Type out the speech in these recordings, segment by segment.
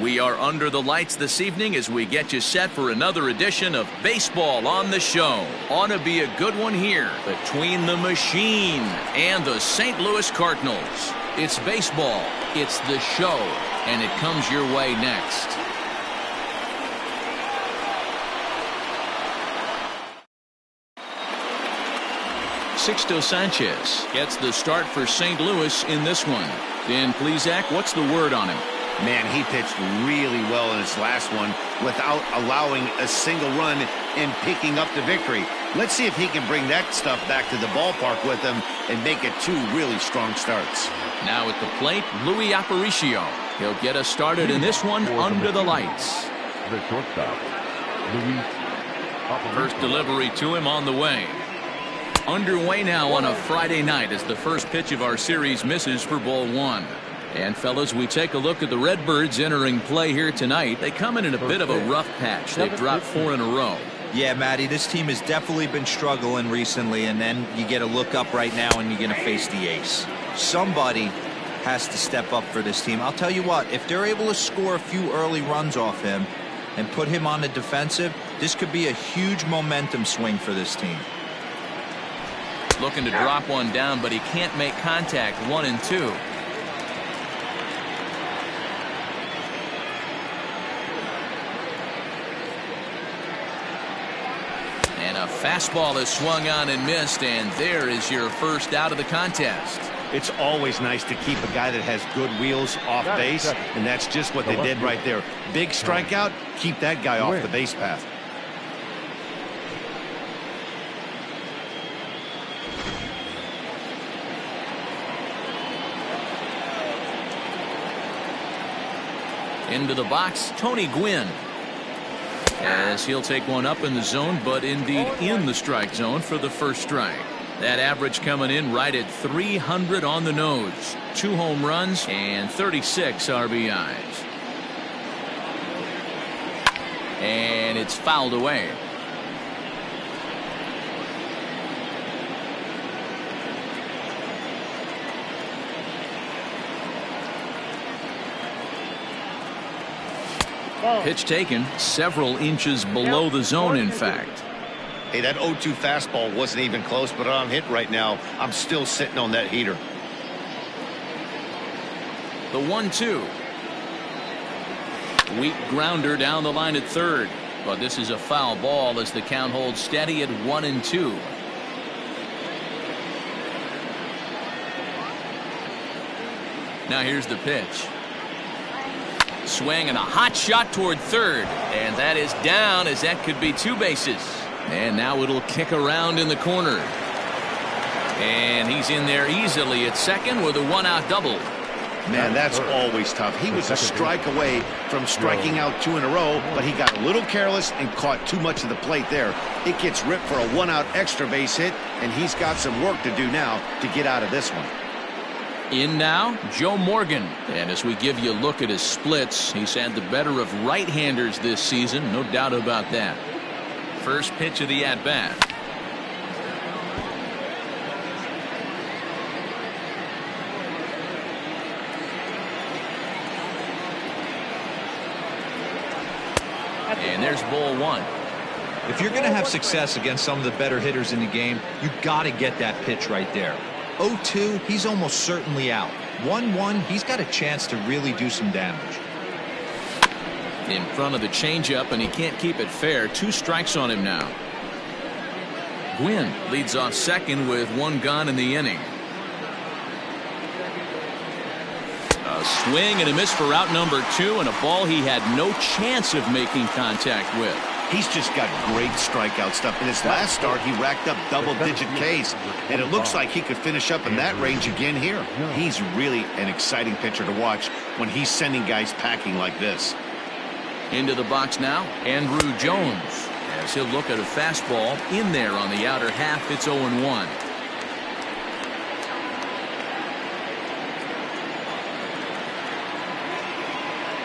We are under the lights this evening as we get you set for another edition of Baseball on the Show. Ought to be a good one here between the Machine and the St. Louis Cardinals. It's baseball, it's the show, and it comes your way next. Sixto Sanchez gets the start for St. Louis in this one. Dan Plesac, what's the word on him? Man, he pitched really well in his last one without allowing a single run and picking up the victory. Let's see if he can bring that stuff back to the ballpark with him and make it 2 really strong starts. Now at the plate, Luis Aparicio. He'll get us started in this one under the lights. The shortstop, Luis Aparicio. First delivery to him on the way. Underway now on a Friday night as the first pitch of our series misses for ball 1. And fellas, we take a look at the Redbirds entering play here tonight. They come in a bit of a rough patch. They've dropped 4 in a row. Yeah, Matty, this team has definitely been struggling recently, and then you get a look up right now and you're going to face the ace. Somebody has to step up for this team. I'll tell you what, if they're able to score a few early runs off him and put him on the defensive, this could be a huge momentum swing for this team. Looking to drop one down, but he can't make contact. 1-2. And a fastball is swung on and missed, and there is your first out of the contest. It's always nice to keep a guy that has good wheels off base, and that's just what they did right there. Big strikeout, keep that guy off the base path. Into the box, Tony Gwynn. As he'll take one up in the zone, but indeed in the strike zone for the first strike. That average coming in right at 300 on the nose. 2 home runs and 36 RBIs. And it's fouled away. Pitch taken several inches below the zone, in fact. Hey, that 0-2 fastball wasn't even close, but on hit right now, I'm still sitting on that heater. The 1-2. Weak grounder down the line at third, but this is a foul ball as the count holds steady at 1-2. Now here's the pitch. Swing and a hot shot toward third, and that is down, as that could be 2 bases. And now it'll kick around in the corner, and he's in there easily at second with a 1-out double. Man, that's always tough. He was a strike away from striking out 2 in a row, but he got a little careless and caught too much of the plate there. It gets ripped for a 1-out extra base hit, and he's got some work to do now to get out of this one. In now, Joe Morgan. And as we give you a look at his splits, he's had the better of right-handers this season, no doubt about that. First pitch of the at-bat. And there's ball 1. If you're going to have success against some of the better hitters in the game, you got to get that pitch right there. 0-2, he's almost certainly out. 1-1, he's got a chance to really do some damage. In front of the changeup, and he can't keep it fair. 2 strikes on him now. Gwynn leads off second with 1 gone in the inning. A swing and a miss for out number 2, and a ball he had no chance of making contact with. He's just got great strikeout stuff. In his last start, he racked up double-digit Ks, and it looks like he could finish up in that range again here. He's really an exciting pitcher to watch when he's sending guys packing like this. Into the box now, Andrew Jones. As he'll look at a fastball in there on the outer half. It's 0-1.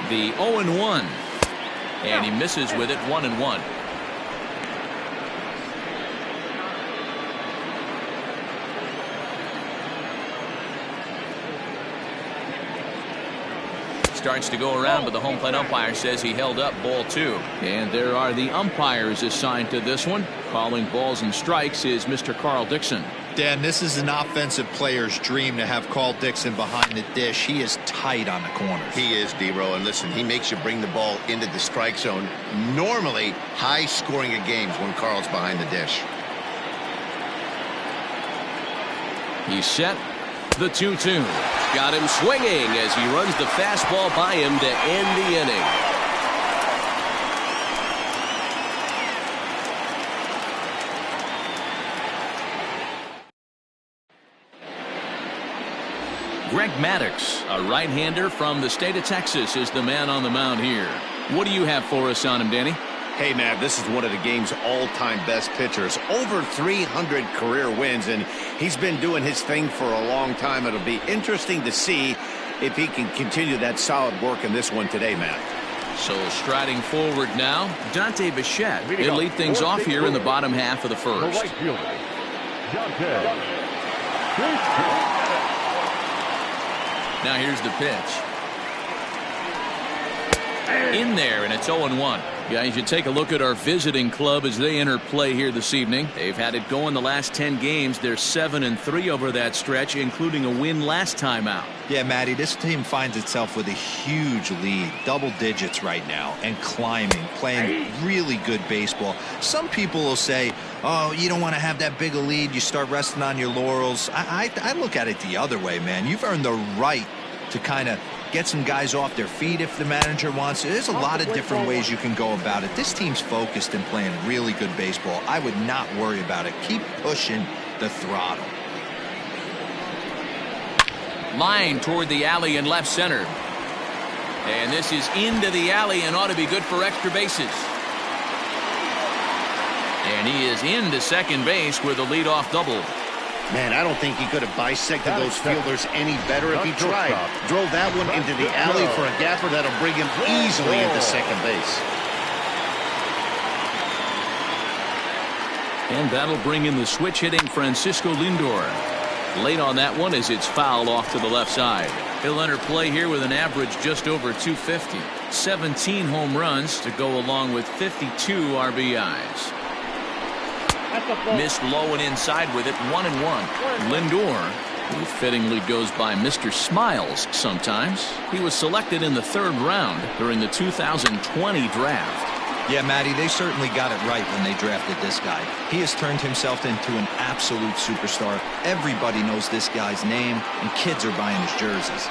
The 0-1. And he misses with it. 1-1. Starts to go around, but the home plate umpire says he held up ball 2. And there are the umpires assigned to this one. Calling balls and strikes is Mr. Carl Dixon. Dan, this is an offensive player's dream to have Carl Dixon behind the dish. He is tight on the corners. He is, D-Row, and listen, he makes you bring the ball into the strike zone. Normally, high scoring of games when Carl's behind the dish. He's set. The 2-2. Got him swinging as he runs the fastball by him to end the inning. Greg Maddux, a right-hander from the state of Texas, is the man on the mound here. What do you have for us on him, Danny? Hey, Matt, this is one of the game's all-time best pitchers. Over 300 career wins, and he's been doing his thing for a long time. It'll be interesting to see if he can continue that solid work in this one today, Matt. So striding forward now, Dante Bichette. He'll lead things off here in the bottom half of the first. Now here's the pitch. In there, and it's 0-1. Guys, you take a look at our visiting club as they enter play here this evening. They've had it going the last 10 games. They're 7-3 over that stretch, including a win last time out. Yeah, Matty, this team finds itself with a huge lead, double digits right now, and climbing, playing really good baseball. Some people will say, oh, you don't want to have that big a lead. You start resting on your laurels. I look at it the other way, man. You've earned the right to kind of get some guys off their feet if the manager wants to. There's a lot of different ways you can go about it. This team's focused and playing really good baseball. I would not worry about it. Keep pushing the throttle. Line toward the alley in left center. And this is into the alley and ought to be good for extra bases. And he is into second base with a leadoff double. Man, I don't think he could have bisected those fielders any better if he tried. Drove that one into the alley for a gapper that'll bring him easily into second base. And that'll bring in the switch hitting Francisco Lindor. Late on that one as it's fouled off to the left side. He'll enter play here with an average just over 250. 17 home runs to go along with 52 RBIs. Missed low and inside with it, 1-1. Lindor, who fittingly goes by Mr. Smiles sometimes. He was selected in the 3rd round during the 2020 draft. Yeah, Matty, they certainly got it right when they drafted this guy. He has turned himself into an absolute superstar. Everybody knows this guy's name, and kids are buying his jerseys.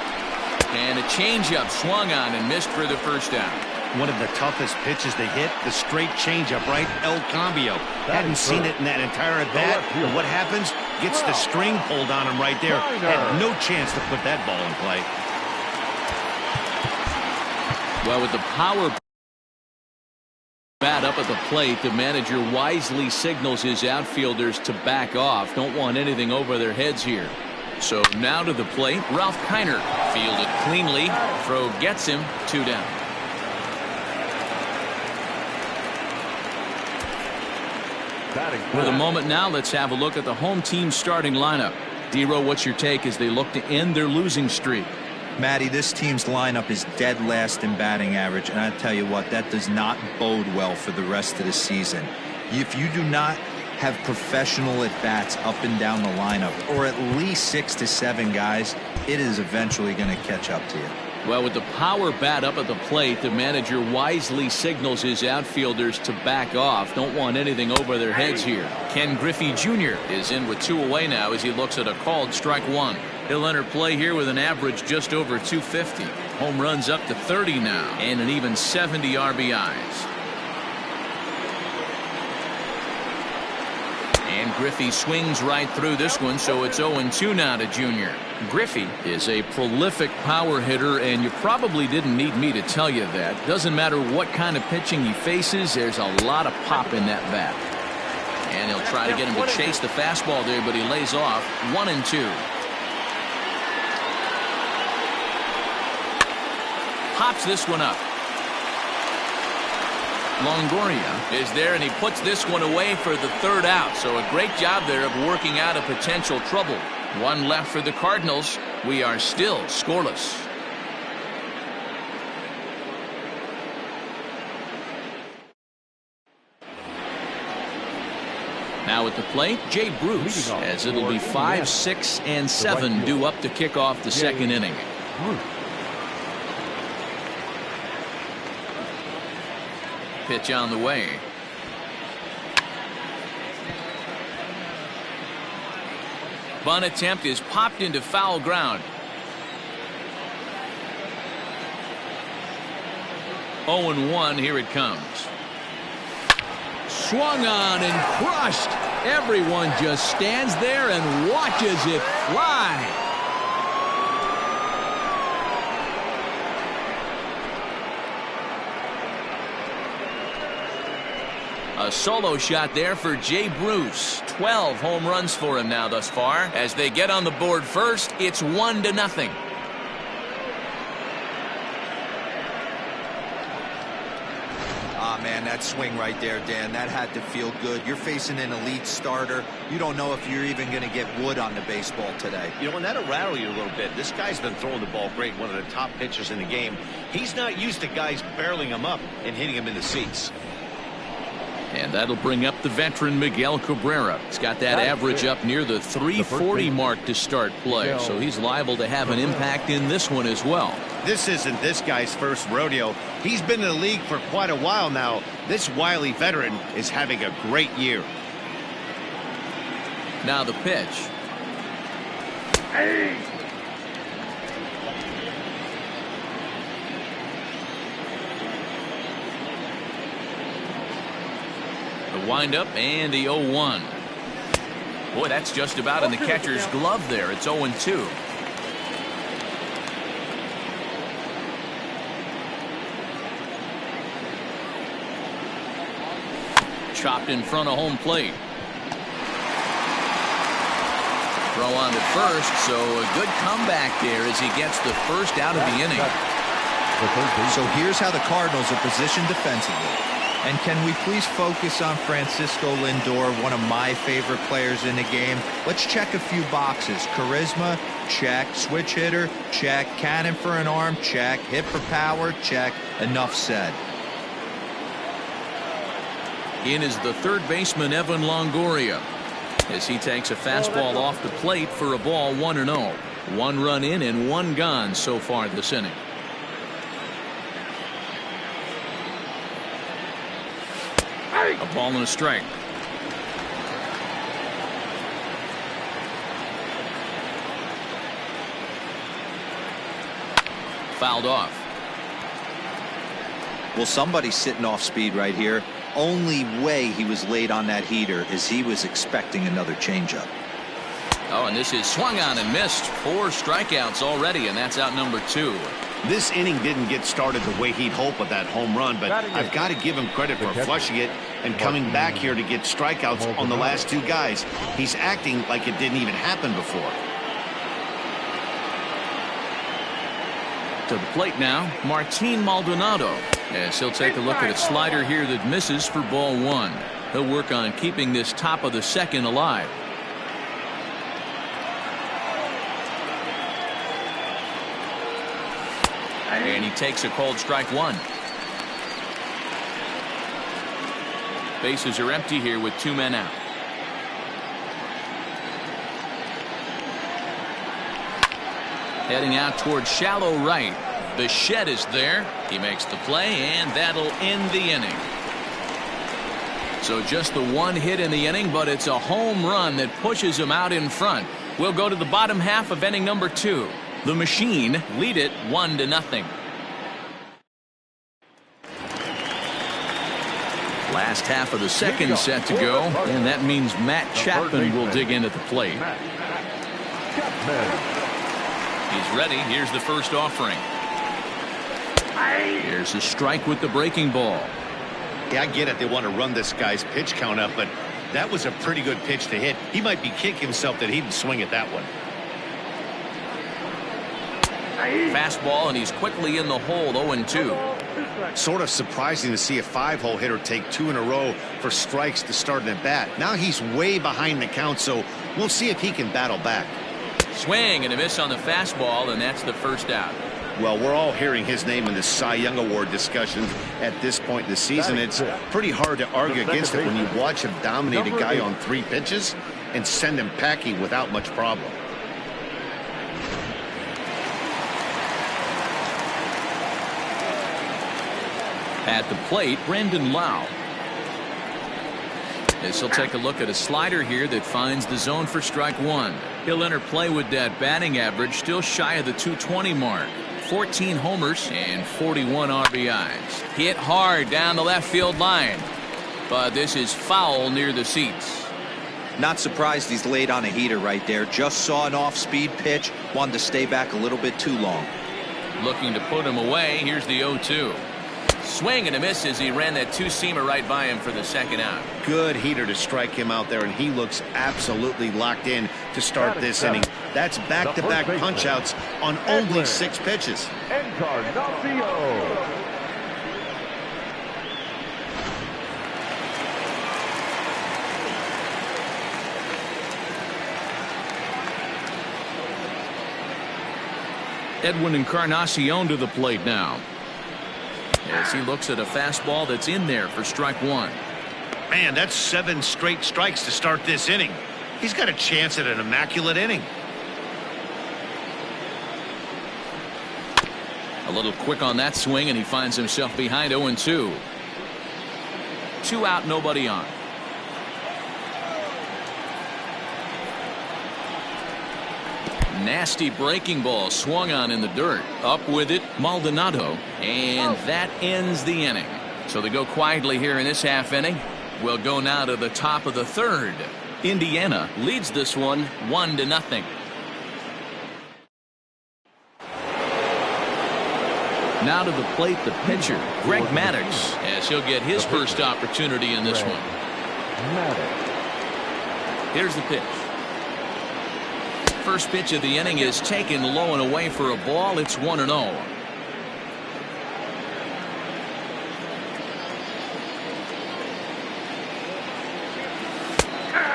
And a changeup swung on and missed for the first down. One of the toughest pitches to hit, the straight changeup, right? El Cambio. Hadn't seen it in that entire at bat. And what happens? Gets the string pulled on him right there. Had no chance to put that ball in play. Well, with the power bat up at the plate, the manager wisely signals his outfielders to back off. Don't want anything over their heads here. So now to the plate, Ralph Kiner. Fielded cleanly. Throw gets him. 2 down. For the moment now, let's have a look at the home team starting lineup. D-Row, what's your take as they look to end their losing streak? Matty, this team's lineup is dead last in batting average, and I tell you what, that does not bode well for the rest of the season. If you do not have professional at-bats up and down the lineup, or at least 6 to 7 guys, it is eventually going to catch up to you. Well, with the power bat up at the plate, the manager wisely signals his outfielders to back off. Don't want anything over their heads here. Ken Griffey Jr. is in with 2 away now as he looks at a called strike 1. He'll enter play here with an average just over 250. Home runs up to 30 now and an even 70 RBIs. And Griffey swings right through this one, so it's 0-2 now to Junior. Griffey is a prolific power hitter, and you probably didn't need me to tell you that. Doesn't matter what kind of pitching he faces, there's a lot of pop in that bat. And he'll try to get him to chase the fastball there, but he lays off. 1-2. Pops this one up. Longoria is there, and he puts this one away for the 3rd out. So a great job there of working out a potential trouble. 1 left for the Cardinals. We are still scoreless. Now at the plate, Jay Bruce, as it'll be 5, 6, and 7 due up to kick off the second inning. Pitch on the way. Bunt attempt is popped into foul ground. 0-1, here it comes. Swung on and crushed. Everyone just stands there and watches it fly. A solo shot there for Jay Bruce. 12 home runs for him now thus far. As they get on the board first, it's 1-0. Man, that swing right there, Dan, that had to feel good. You're facing an elite starter. You don't know if you're even going to get wood on the baseball today. You know, and that'll rattle you a little bit. This guy's been throwing the ball great, one of the top pitchers in the game. He's not used to guys barreling him up and hitting him in the seats. And that'll bring up the veteran Miguel Cabrera. He's got that average up near the 340 mark to start play, so he's liable to have an impact in this one as well. This isn't this guy's first rodeo. He's been in the league for quite a while now. This wily veteran is having a great year. Now the pitch. The windup and the 0-1. Boy, that's just about in the catcher's glove there. It's 0-2. Chopped in front of home plate. Throw on to first, so a good comeback there as he gets the first out of the inning. So here's how the Cardinals are positioned defensively. And can we please focus on Francisco Lindor, one of my favorite players in the game? Let's check a few boxes. Charisma, check. Switch hitter, check. Cannon for an arm, check. Hit for power, check. Enough said. In is the third baseman, Evan Longoria, as he takes a fastball off the plate for a ball, 1-0. 1 run in and 1 gone so far this inning. A ball and a strike. Fouled off. Well, somebody's sitting off speed right here. Only way he was late on that heater is he was expecting another changeup. Oh, and this is swung on and missed. 4 strikeouts already, and that's out number 2. This inning didn't get started the way he'd hope with that home run, but I've got to give him credit for flushing it and coming back here to get strikeouts on the last 2 guys. He's acting like it didn't even happen before. To the plate now, Martin Maldonado, as he'll take a look at a slider here that misses for ball 1. He'll work on keeping this top of the second alive. And he takes a cold strike 1. Bases are empty here with 2 men out. Heading out towards shallow right. The shed is there. He makes the play, and that'll end the inning. So just the 1 hit in the inning, but it's a home run that pushes him out in front. We'll go to the bottom half of inning number 2. The Machine lead it 1-0. Last half of the second set to go, and that means Matt Chapman will dig in at the plate. He's ready. Here's the first offering. Here's a strike with the breaking ball. Yeah, I get it. They want to run this guy's pitch count up, but that was a pretty good pitch to hit. He might be kicking himself that he didn't swing at that one. Fastball, and he's quickly in the hole, 0-2. Sort of surprising to see a 5-hole hitter take 2 in a row for strikes to start an at bat. Now he's way behind the count, so we'll see if he can battle back. Swing and a miss on the fastball, and that's the first out. Well, we're all hearing his name in the Cy Young Award discussions at this point in the season. It's pretty hard to argue against it when you watch him dominate a guy on 3 pitches and send him packing without much problem. At the plate, Brendan Lau. As he'll take a look at a slider here that finds the zone for strike 1. He'll enter play with that batting average still shy of the 220 mark. 14 homers and 41 RBIs. Hit hard down the left field line, but this is foul near the seats. Not surprised he's laid on a heater right there. Just saw an off-speed pitch. Wanted to stay back a little bit too long. Looking to put him away. Here's the 0-2. Swing and a miss as he ran that 2-seamer right by him for the second out. Good heater to strike him out there, and he looks absolutely locked in to start this inning. That's back-to-back punch-outs on only 6 pitches. Edwin Encarnacion to the plate now, as he looks at a fastball that's in there for strike 1. Man, that's 7 straight strikes to start this inning. He's got a chance at an immaculate inning. A little quick on that swing, and he finds himself behind 0-2. 2 out, nobody on. Nasty breaking ball swung on in the dirt. Up with it, Maldonado, and that ends the inning. So they go quietly here in this half inning. We'll go now to the top of the 3rd. Indiana leads this one 1-0. Now to the plate, the pitcher, Greg Maddux, as he'll get his first opportunity in this one. Here's the pitch. First pitch of the inning is taken low and away for a ball. It's 1-0.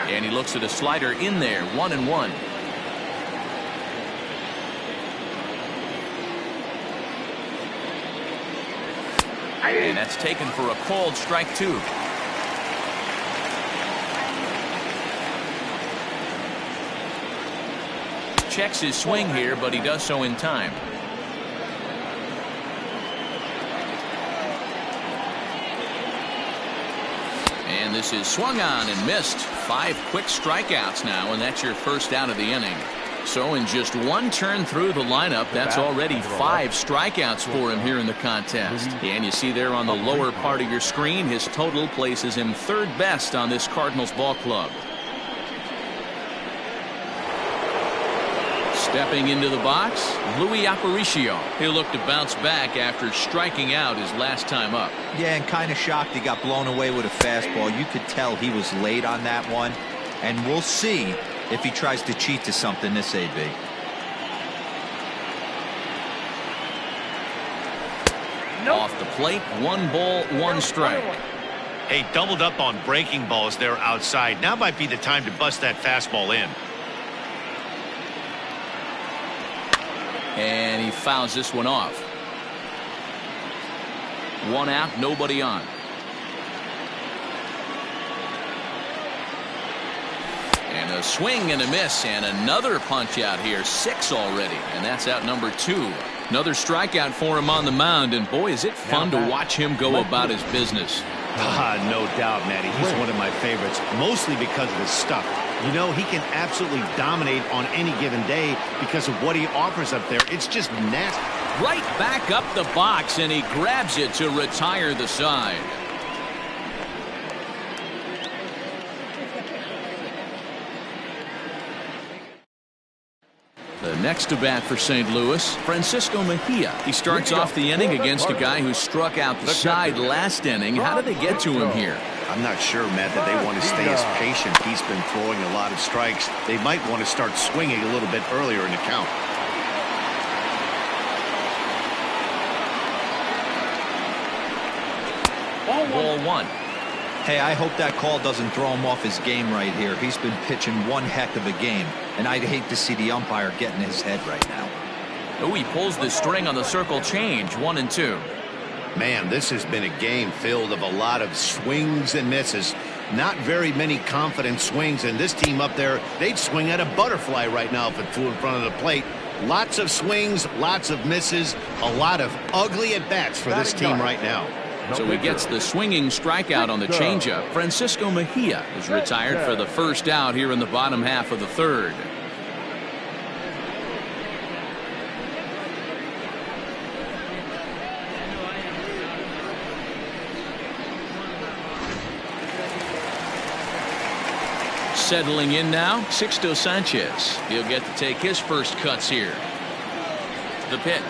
And he looks at a slider in there, 1-1. And that's taken for a called strike 2. Checks his swing here, but he does so in time. And this is swung on and missed. 5 quick strikeouts now, and that's your first out of the inning. So in just 1 turn through the lineup, that's already 5 strikeouts for him here in the contest. And you see there on the lower part of your screen, his total places him 3rd best on this Cardinals ball club. Stepping into the box, Luis Aparicio. He'll look to bounce back after striking out his last time up. Yeah, and kind of shocked he got blown away with a fastball. You could tell he was late on that one. And we'll see if he tries to cheat to something this AB. Off the plate, 1 ball, 1 strike. Hey, doubled up on breaking balls there outside. Now might be the time to bust that fastball in. And he fouls this one off. 1 out, nobody on. And a swing and a miss, and another punch out here. 6 already, and that's out number 2. Another strikeout for him on the mound, and boy, is it fun to watch him go about his business. No doubt, Matty. He's one of my favorites, mostly because of his stuff. You know, he can absolutely dominate on any given day because of what he offers up there. It's just nasty. Right back up the box, and he grabs it to retire the side. The next to bat for St. Louis, Francisco Mejia. He starts off the inning against a guy who struck out the side last inning. How did they get to him here? I'm not sure, Matt, that they want to stay as patient. He's been throwing a lot of strikes. They might want to start swinging a little bit earlier in the count. Ball 1. Hey, I hope that call doesn't throw him off his game right here. He's been pitching one heck of a game, and I'd hate to see the umpire get in his head right now. Oh, he pulls the string on the circle change. 1-2. Man, this has been a game filled of a lot of swings and misses. Not very many confident swings, and this team up there, they'd swing at a butterfly right now if it flew in front of the plate. Lots of swings, lots of misses, a lot of ugly at-bats for this team right now. So he gets the swinging strikeout on the changeup. Francisco Mejia is retired for the first out here in the bottom half of the third. Settling in now, Sixto Sanchez. He'll get to take his first cuts here. The pitch.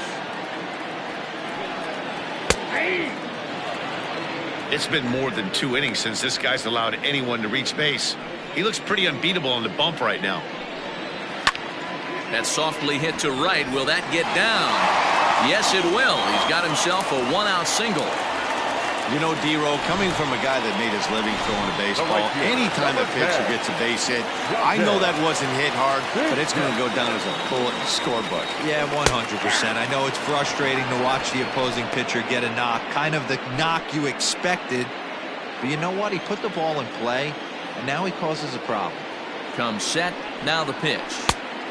It's been more than 2 innings since this guy's allowed anyone to reach base. He looks pretty unbeatable on the bump right now. That softly hit to right. Will that get down? Yes, it will. He's got himself a 1-out single. You know, D-Row, coming from a guy that made his living throwing a baseball, anytime a pitcher gets a base hit, I know that wasn't hit hard, but it's going to go down as a bullet in the scorebook. Yeah, 100%. I know it's frustrating to watch the opposing pitcher get a knock, kind of the knock you expected. But you know what? He put the ball in play, and now he causes a problem. Comes set. Now the pitch.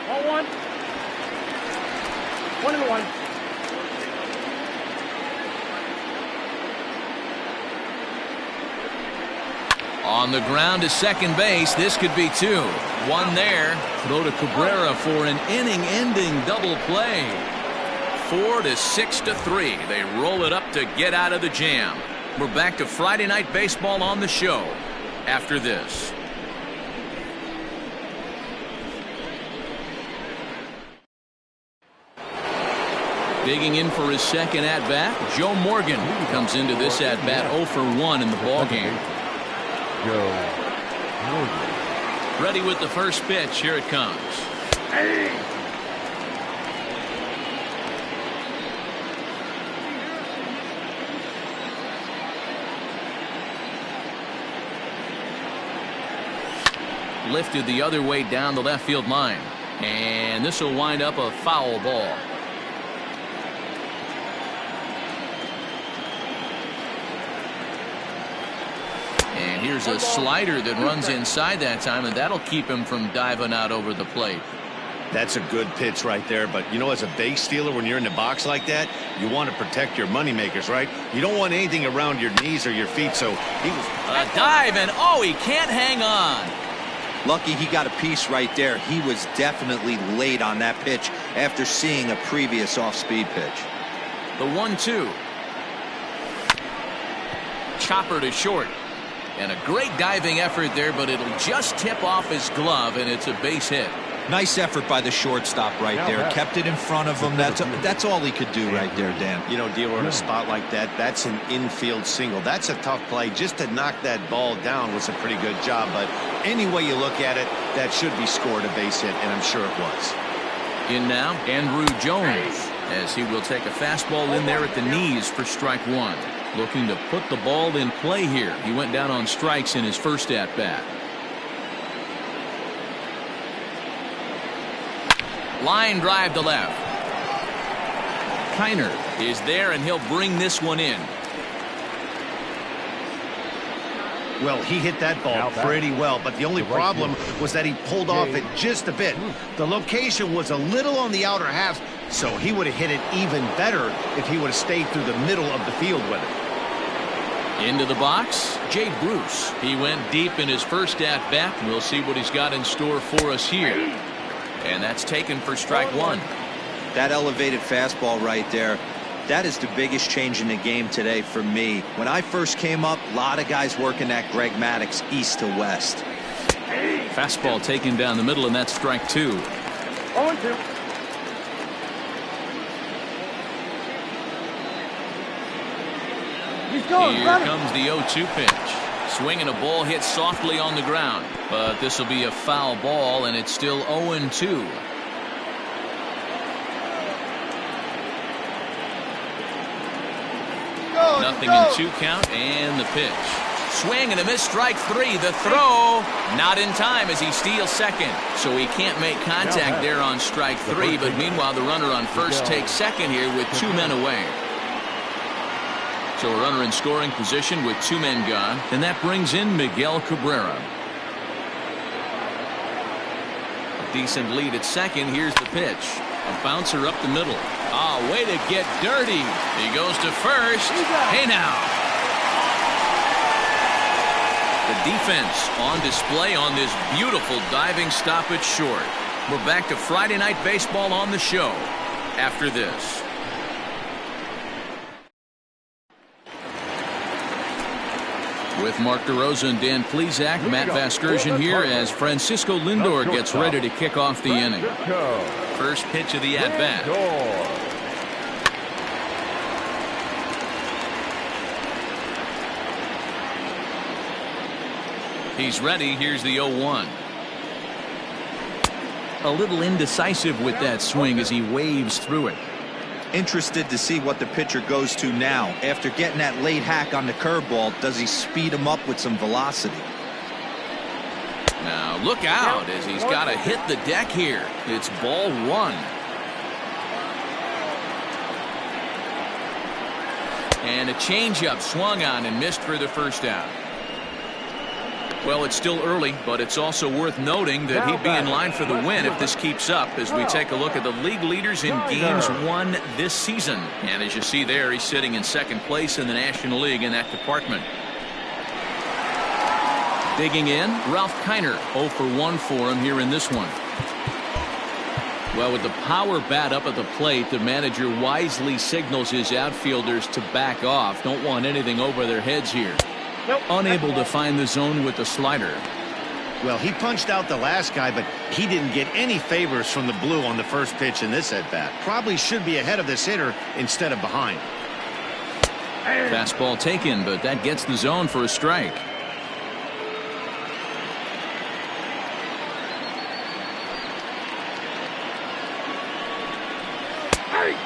0-1. 1-1. On the ground to second base. This could be 2. 1 there. Throw to Cabrera for an inning-ending double play. 4-6-3. They roll it up to get out of the jam. We're back to Friday Night Baseball on the show after this. Digging in for his second at-bat, Joe Morgan comes into this at-bat 0 for 1 in the ballgame. Ready with the first pitch. Here it comes. Lifted the other way down the left field line. And this will wind up a foul ball. And here's a slider that runs inside that time, and that'll keep him from diving out over the plate. That's a good pitch right there, but you know, as a base stealer, when you're in the box like that, you want to protect your moneymakers, right? You don't want anything around your knees or your feet, so he was... A dive, and oh, he can't hang on. Lucky he got a piece right there. He was definitely late on that pitch after seeing a previous off-speed pitch. The 1-2. Chopper to short. And a great diving effort there, but it'll just tip off his glove, and it's a base hit. Nice effort by the shortstop right there. Kept it in front of him. That's all he could do right there, Dan. You know, dealer in a spot like that, that's an infield single. That's a tough play. Just to knock that ball down was a pretty good job, but any way you look at it, that should be scored a base hit, and I'm sure it was. In now, Andrew Jones, as he will take a fastball in there at the knees for strike 1. Looking to put the ball in play here. He went down on strikes in his first at-bat. Line drive to left. Kiner is there, and he'll bring this one in. Well, he hit that ball pretty well, but the only problem was that he pulled off it just a bit. The location was a little on the outer half, so he would have hit it even better if he would have stayed through the middle of the field with it. Into the box, Jay Bruce. He went deep in his first at-bat. We'll see what he's got in store for us here. And that's taken for strike 1. That elevated fastball right there, that is the biggest change in the game today for me. When I first came up, a lot of guys working that Greg Maddux east to west. Fastball taken down the middle, and that's strike 2. 0-2. Here comes the 0-2 pitch. Swinging a ball hit softly on the ground, but this will be a foul ball, and it's still 0-2. Nothing in 2 count, and the pitch. Swing and a miss, strike 3. The throw not in time as he steals second. So he can't make contact there on strike 3. But meanwhile, the runner on first takes second here with 2 men away. So a runner in scoring position with 2 men gone. And that brings in Miguel Cabrera. A decent lead at second. Here's the pitch. A bouncer up the middle. Ah, way to get dirty. He goes to first. Hey now. The defense on display on this beautiful diving stoppage short. We're back to Friday Night Baseball on the show after this. With Mark DeRosa and Dan Plesac, Matt Vasgersian here as Francisco Lindor gets ready to kick off the inning. First pitch of the at-bat. He's ready. Here's the 0-1. A little indecisive with that swing as he waves through it. Interested to see what the pitcher goes to now. After getting that late hack on the curveball, does he speed him up with some velocity? Now look out as he's got to hit the deck here. It's ball 1. And a changeup swung on and missed for the first out. Well, it's still early, but it's also worth noting that he'd be in line for the win if this keeps up as we take a look at the league leaders in games won this season. And as you see there, he's sitting in second place in the National League in that department. Digging in, Ralph Kiner, 0 for 1 for him here in this one. Well, with the power bat up at the plate, the manager wisely signals his outfielders to back off. Don't want anything over their heads here. Unable to find the zone with the slider. Well, he punched out the last guy, but he didn't get any favors from the blue on the first pitch in this at-bat. Probably should be ahead of this hitter instead of behind. Fastball taken, but that gets the zone for a strike.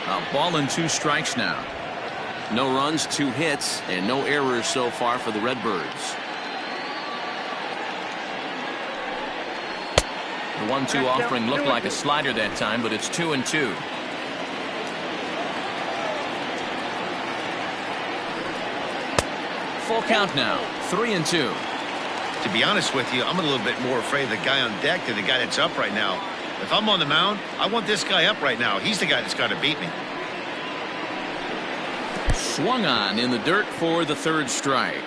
A ball and 2 strikes now. No runs, 2 hits, and no errors so far for the Redbirds. The 1-2 offering looked like a slider that time, but it's 2-2. Full count now, 3-2. To be honest with you, I'm a little bit more afraid of the guy on deck than the guy that's up right now. If I'm on the mound, I want this guy up right now. He's the guy that's got to beat me. Swung on in the dirt for the 3rd strike.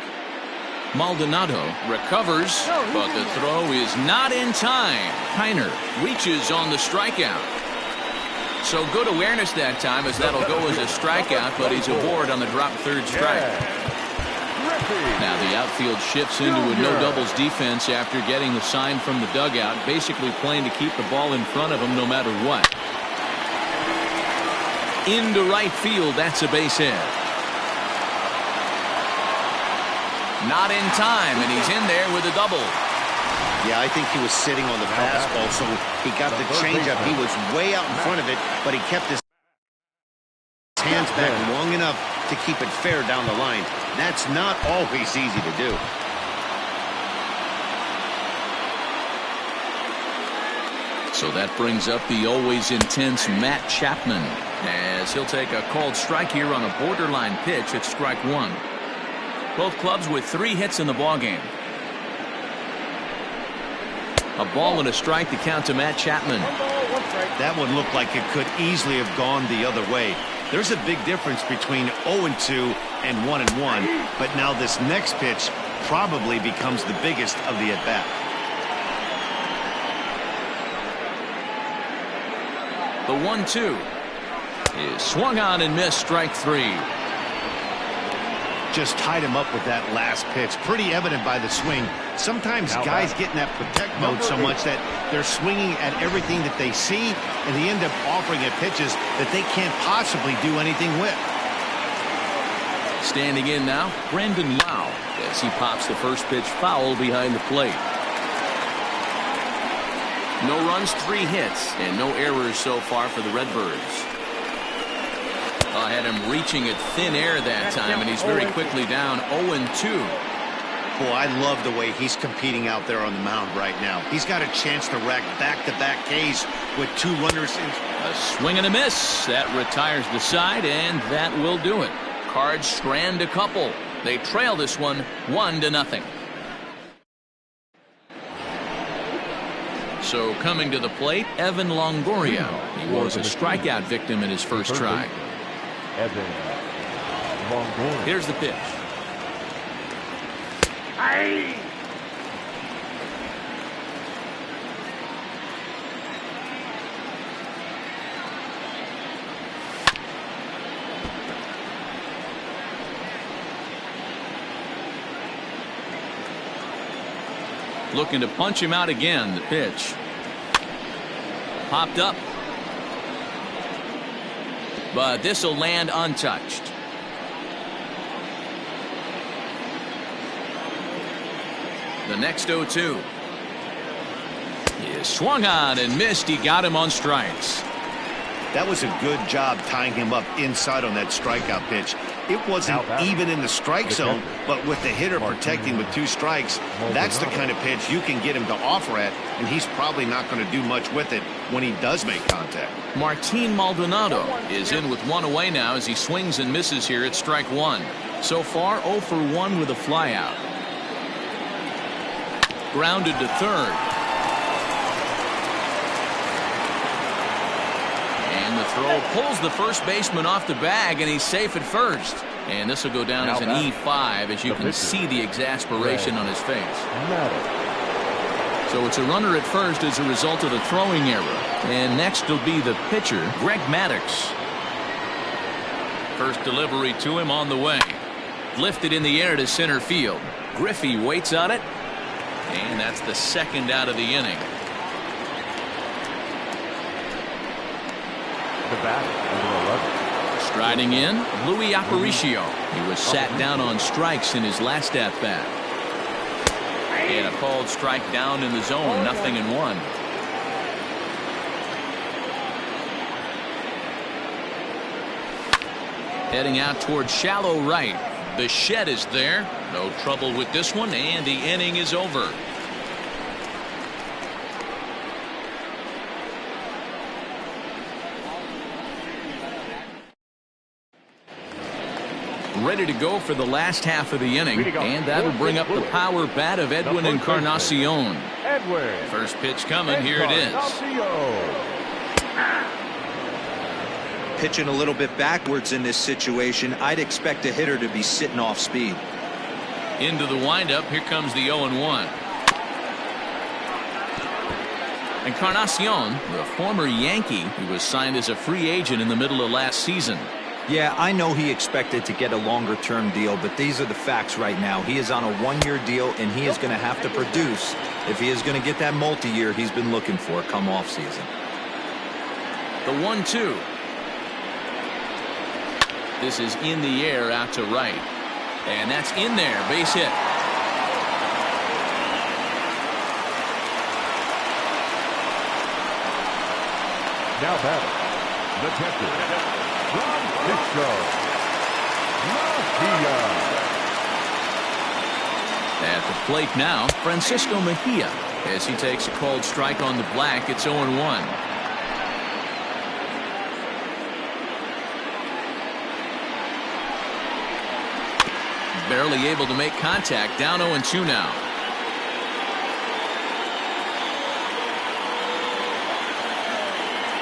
Maldonado recovers, but the throw is not in time. Kiner reaches on the strikeout. So good awareness that time as that'll go as a strikeout, but he's aboard on the drop 3rd strike. Now the outfield shifts into a no doubles defense after getting the sign from the dugout, basically playing to keep the ball in front of him no matter what. Into right field, that's a base hit. Not in time, and he's in there with a double. Yeah, I think he was sitting on the fastball, so he got the changeup. He was way out in front of it, but he kept his hands back long enough to keep it fair down the line. That's not always easy to do. So that brings up the always intense Matt Chapman as he'll take a called strike here on a borderline pitch at strike 1. Both clubs with 3 hits in the ballgame. A ball and a strike to count to Matt Chapman. That one looked like it could easily have gone the other way. There's a big difference between 0-2 and 1-1, but now this next pitch probably becomes the biggest of the at-bat. The 1-2 is swung on and missed, strike 3. Just tied him up with that last pitch. Pretty evident by the swing. Sometimes guys get in that protect mode so much that they're swinging at everything that they see, and they end up offering at pitches that they can't possibly do anything with. Standing in now, Brandon Lau as he pops the first pitch foul behind the plate. No runs, 3 hits, and no errors so far for the Redbirds. Had him reaching at thin air that time, and he's very quickly down 0-2. Boy, I love the way he's competing out there on the mound right now. He's got a chance to rack back-to-back Ks with 2 runners in. A swing and a miss. That retires the side, and that will do it. Cards strand a couple. They trail this one 1-0. So coming to the plate, Evan Longoria. He was a strikeout victim in his first try. Evan Longoria. Here's the pitch. Aye. Looking to punch him out again. The pitch. Popped up. But this will land untouched. The next 0-2. He swung on and missed. He got him on strikes. That was a good job tying him up inside on that strikeout pitch. It wasn't even in the strike zone, but with the hitter protecting with 2 strikes, that's the kind of pitch you can get him to offer at, and he's probably not going to do much with it when he does make contact. Martin Maldonado is in with 1 away now as he swings and misses here at strike 1. So far 0 for 1 with a flyout. Grounded to third. And the throw pulls the first baseman off the bag, and he's safe at first. And this will go down as an E5 as you can see the exasperation on his face. So it's a runner at first as a result of the throwing error. And next will be the pitcher, Greg Maddux. First delivery to him on the way. Lifted in the air to center field. Griffey waits on it. And that's the second out of the inning. The bat, Striding in, Louis Aparicio. He was sat down on strikes in his last at-bat. And a called strike down in the zone, 0-1. Heading out towards shallow right. Bichette is there. No trouble with this one, and the inning is over. Ready to go for the last half of the inning, and that'll bring up the power bat of Edwin Encarnacion. First pitch coming, here it is. Pitching a little bit backwards in this situation. I'd expect a hitter to be sitting off speed. Into the windup, here comes the 0-1. Encarnacion, the former Yankee, who was signed as a free agent in the middle of last season. Yeah, I know he expected to get a longer-term deal, but these are the facts right now. He is on a 1-year deal, and he is going to have to produce if he is going to get that multi-year he's been looking for come off-season. The 1-2. This is in the air out to right. And that's in there. Base hit. Now batting, the catcher, Sixto. At the plate now, Francisco Mejia, as he takes a called strike on the black. It's 0-1. Barely able to make contact. Down 0-2 now.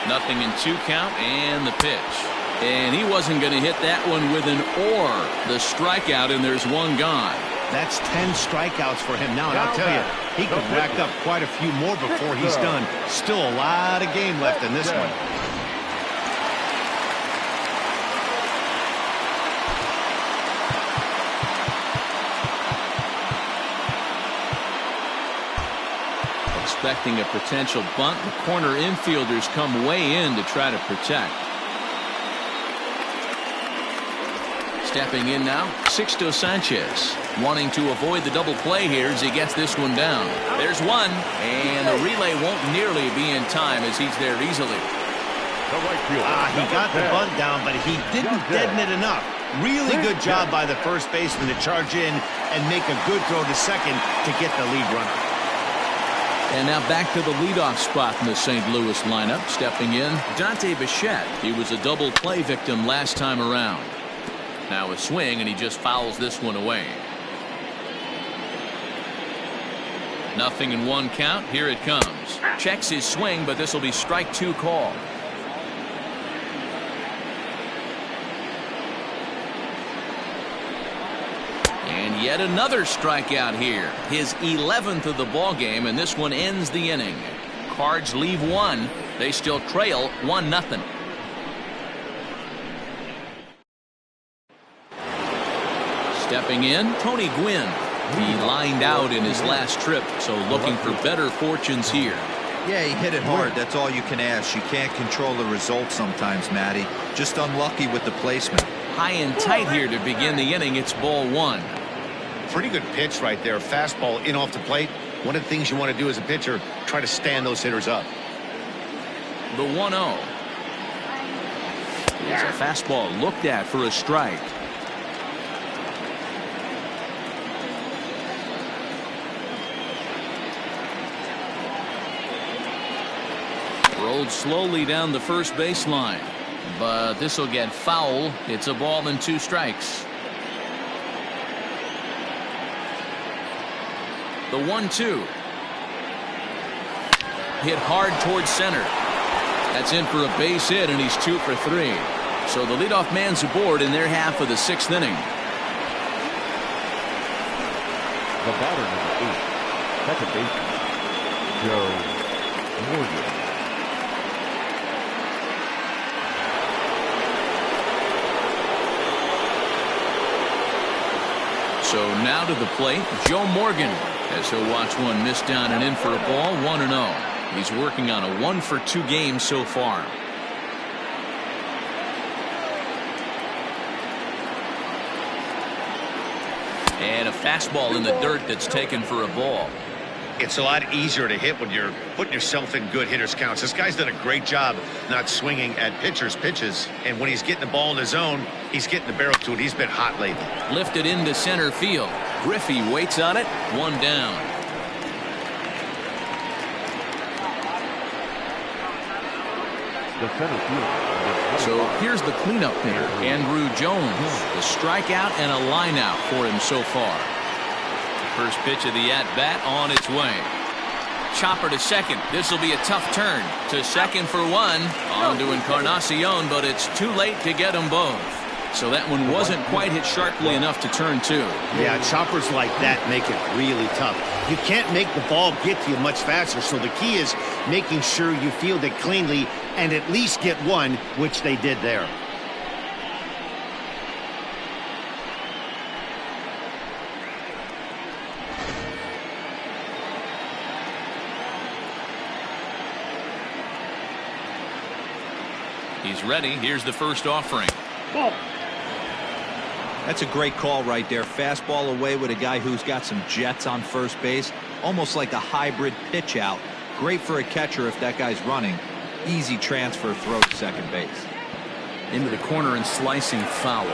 Nothing in 2 count, and the pitch. And he wasn't going to hit that one with an or. The strikeout, and there's 1 gone. That's 10 strikeouts for him now, and I'll tell you, he could rack up quite a few more before he's done. Still a lot of game left in this one. Expecting a potential bunt. The corner infielders come way in to try to protect. Stepping in now, Sixto Sanchez, wanting to avoid the double play here as he gets this one down. There's one, and the relay won't nearly be in time as he's there easily. He got the bunt down, but he didn't deaden it enough. Really good job by the first baseman to charge in and make a good throw to second to get the lead runner. And now back to the leadoff spot in the St. Louis lineup. Stepping in, Dante Bichette. He was a double play victim last time around. Now a swing, and he just fouls this one away. Nothing in one count. Here it comes. Checks his swing, but this will be strike two call. And yet another strikeout here. His 11th of the ball game, and this one ends the inning. Cards leave one. They still trail 1-0. Stepping in, Tony Gwynn. He lined out in his last trip, so looking for better fortunes here. Yeah, he hit it hard. That's all you can ask. You can't control the result sometimes, Matty. Just unlucky with the placement. High and tight here to begin the inning. It's ball one. Pretty good pitch right there. Fastball in off the plate. One of the things you want to do as a pitcher, try to stand those hitters up. The 1-0. It's a fastball looked at for a strike. Rolled slowly down the first baseline, but this will get foul. It's a ball and 2 strikes. The 1-2. Hit hard towards center. That's in for a base hit, and he's 2 for 3. So the leadoff man's aboard in their half of the 6th inning. The batter number 8, second baseman, Joe Morgan. So now to the plate, Joe Morgan, as he'll watch one miss down and in for a ball. 1-0. He's working on a 1 for 2 game so far. And a fastball in the dirt that's taken for a ball. It's a lot easier to hit when you're putting yourself in good hitters counts. This guy's done a great job not swinging at pitchers' pitches. And when he's getting the ball in the zone, he's getting the barrel to it. He's been hot lately. Lifted into center field. Griffey waits on it. 1 down. The center fielder. So here's the cleanup hitter, Andrew Jones. The strikeout and a line out for him so far. First pitch of the at-bat on its way. Chopper to second. This will be a tough turn. To second for 1. On to Encarnacion, but it's too late to get them both. So that one wasn't quite hit sharply enough to turn 2. Yeah, choppers like that make it really tough. You can't make the ball get to you much faster, so the key is making sure you field it cleanly and at least get 1, which they did there. He's ready. Here's the first offering. Ball. That's a great call right there. Fastball away with a guy who's got some jets on first base. Almost like a hybrid pitch out. Great for a catcher if that guy's running. Easy transfer throw to second base. Into the corner and slicing foul.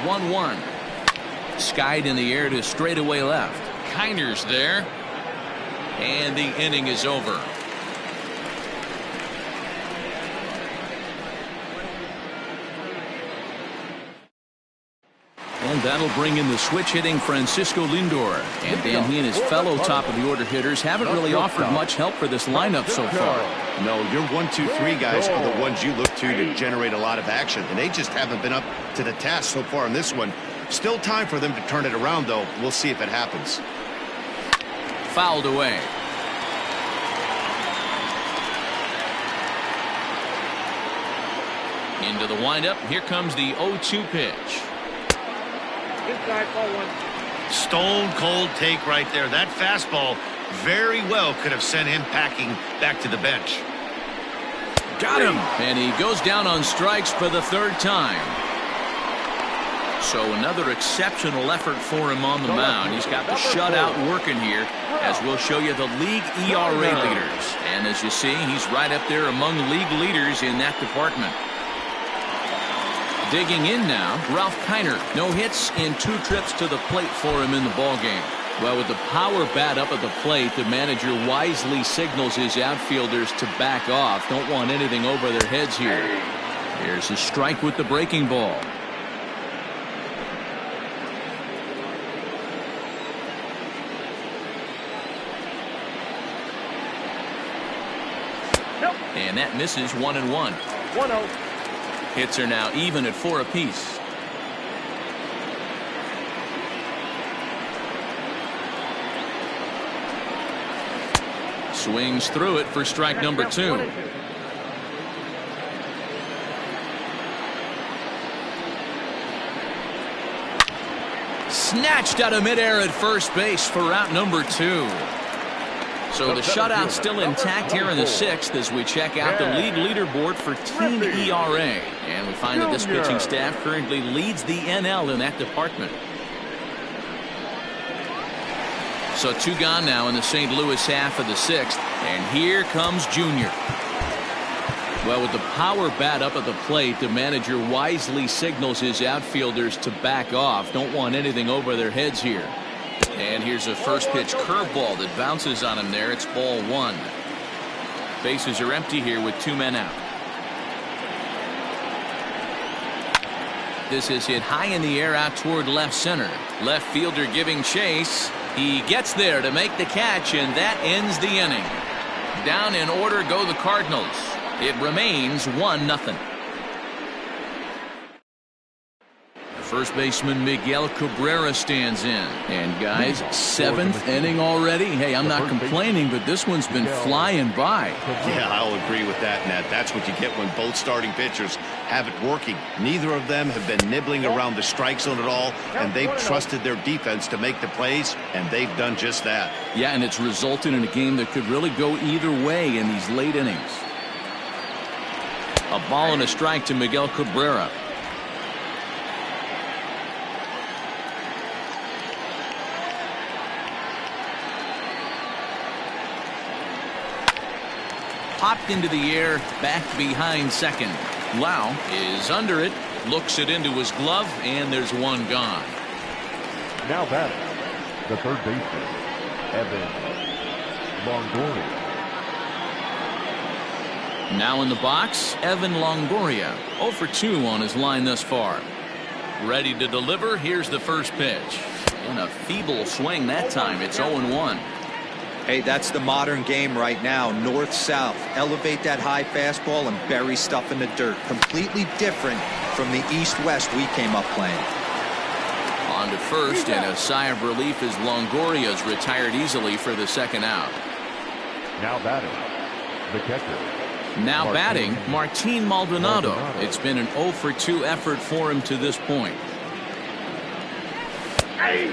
1-1. Skied in the air to straightaway left. Kiner's there. And the inning is over. And that'll bring in the switch hitting Francisco Lindor. And Dan, he and his fellow top of the order hitters haven't really offered much help for this lineup so far. No, your 1, 2, 3 guys are the ones you look to generate a lot of action, and they just haven't been up to the task so far in this one. Still time for them to turn it around, though. We'll see if it happens. Fouled away. Into the windup. Here comes the 0-2 pitch. Inside, ball 1. Stone cold take right there. That fastball very well could have sent him packing back to the bench. Got him. And he goes down on strikes for the 3rd time. So another exceptional effort for him on the mound. He's got the shutout working here, as we'll show you the league ERA leaders. And as you see, he's right up there among league leaders in that department. Digging in now, Ralph Kiner. No hits in 2 trips to the plate for him in the ballgame. Well, with the power bat up at the plate, the manager wisely signals his outfielders to back off. Don't want anything over their heads here. Here's a strike with the breaking ball. And that misses 1-1. 1-0. Hits are now even at 4 apiece. Swings through it for strike number 2. Snatched out of midair at first base for out number 2. So the shutout's still intact here in the 6th as we check out the league leaderboard for team ERA. And we find that this pitching staff currently leads the NL in that department. So 2 gone now in the St. Louis half of the 6th. And here comes Junior. Well, with the power bat up at the plate, the manager wisely signals his outfielders to back off. Don't want anything over their heads here. And here's a first pitch curveball that bounces on him there. It's ball 1. Bases are empty here with 2 men out. This is hit high in the air out toward left center. Left fielder giving chase. He gets there to make the catch, and that ends the inning. Down in order go the Cardinals. It remains 1-0. First baseman Miguel Cabrera stands in. And guys, 7th inning already. Hey, I'm not complaining, but this one's been flying by. Yeah, I'll agree with that, Nat. That's what you get when both starting pitchers have it working. Neither of them have been nibbling around the strike zone at all, and they've trusted their defense to make the plays, and they've done just that. Yeah, and it's resulted in a game that could really go either way in these late innings. A ball and a strike to Miguel Cabrera. Popped into the air, back behind second. Lau is under it, looks it into his glove, and there's 1 gone. Now batting, the third baseman, Evan Longoria. Now in the box, Evan Longoria. 0 for 2 on his line thus far. Ready to deliver. Here's the first pitch. And a feeble swing that time. It's 0-1. Hey, that's the modern game right now. North-south. Elevate that high fastball and bury stuff in the dirt. Completely different from the east-west we came up playing. On to first, and a sigh of relief as Longoria's retired easily for the second out. Now batting, the catcher. Now batting, Martin Maldonado. It's been an 0 for 2 effort for him to this point.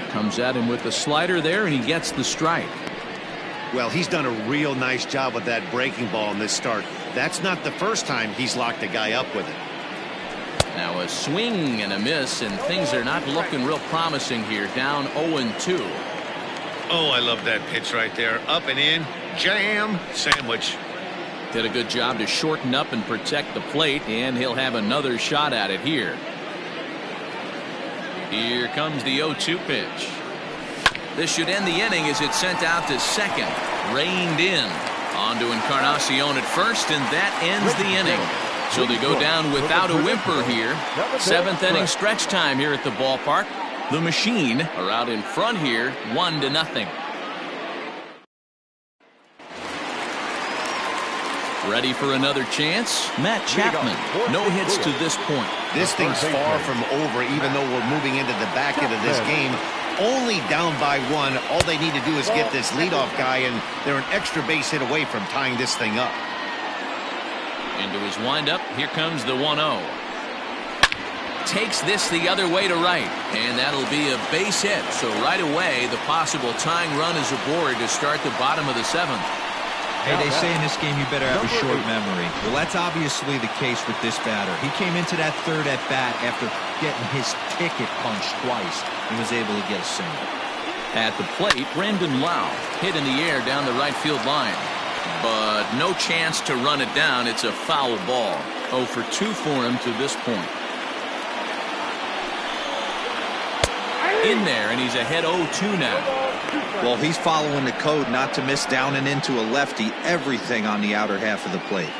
Comes at him with the slider there, and he gets the strike. Well, he's done a real nice job with that breaking ball in this start. That's not the first time he's locked a guy up with it. Now a swing and a miss, and things are not looking real promising here. Down 0-2. Oh, I love that pitch right there. Up and in, jam, sandwich. Did a good job to shorten up and protect the plate, and he'll have another shot at it here. Here comes the 0-2 pitch. This should end the inning as it's sent out to second. Reined in. On to Encarnacion at first, and that ends the inning. So they go down without a whimper here. 7th inning stretch time here at the ballpark. The Machine are out in front here, 1-0. Ready for another chance? Matt Chapman. No hits to this point. This thing's far from over, even though we're moving into the back end of this game. Only down by 1. All they need to do is get this leadoff guy, and they're an extra base hit away from tying this thing up. Into his windup, here comes the 1-0. Takes this the other way to right, and that'll be a base hit. So right away, the possible tying run is aboard to start the bottom of the 7th. Hey, they say in this game you better have a short memory. Well, that's obviously the case with this batter. He came into that third at bat after getting his ticket punched twice and was able to get a single. At the plate, Brandon Lau hit in the air down the right field line, but no chance to run it down. It's a foul ball. 0 for 2 for him to this point. In there, and he's ahead 0-2 now. Well, he's following the code not to miss down and into a lefty, everything on the outer half of the plate.